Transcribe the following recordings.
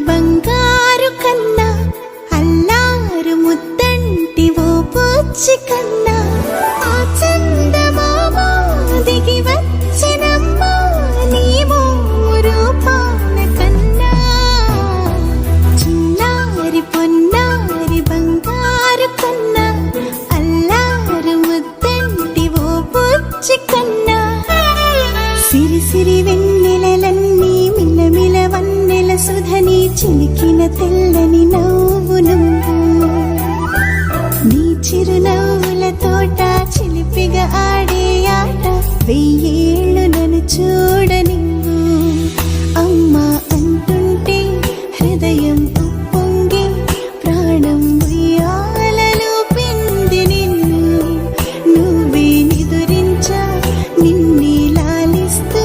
బంగారు కన్నా అల్లారు ముద్దంటి ఓ పూచి కన్నా ఆ చందమామ దిగి వచ్చినమ్మా నీ రూపాన కన్నా చిన్నారి పొన్నారి బంగారు కన్నా అల్లారు ముద్దంటి ఓ పూచి కన్నా సిరి సిరి వెన్నెలలన్నీ మిలమిల వన్నెల సుధని చిలికిన తెల్లని నవ్వు నువ్వు నీ చిరునవ్వుల తోట చిలిపిగా ఆడే ఆట వెయ్యేళ్ళు నన్ను చూడని అమ్మా అంటుంటే హృదయం ఉప్పొంగి ప్రాణం ఉయ్యాలలో పిండి నిన్ను నువ్వే నిదురించా నిన్నే లాలిస్తూ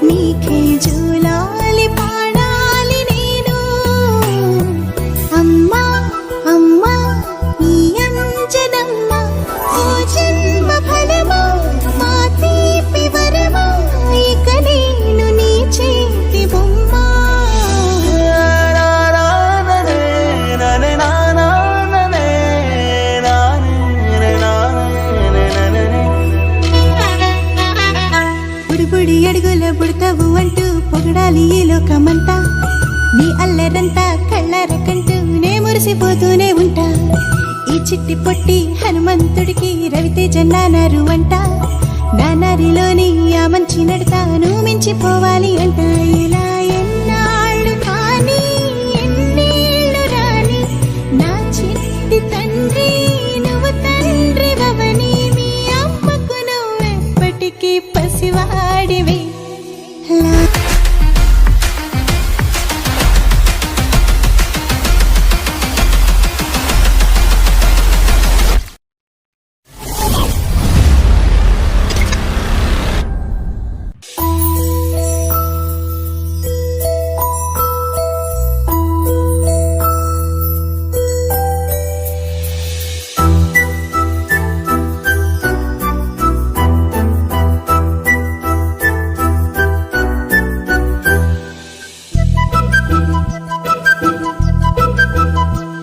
నీకే జోలాలి పాడాలి నేను అమ్మా అమ్మా ఈ అంజనమ్మ ఓ జన్మ ఫలమా మా తీపి వరమా ఇక నేను నీ చేతి బొమ్మ బుడిబుడి అడుగుల బుడతావు అంటూ పొగడాలి ఈ లోకమంతా నీ అల్లరంతా కళ్ళరకంటూనే మురిసిపోతూనే ఉంటా ఈ చిట్టి పొట్టి హనుమంతుడికి రవితేజ నానారు అంట నానారిలోని ఆ మంచి నడతాను మించిపోవాలి అంట ఇలా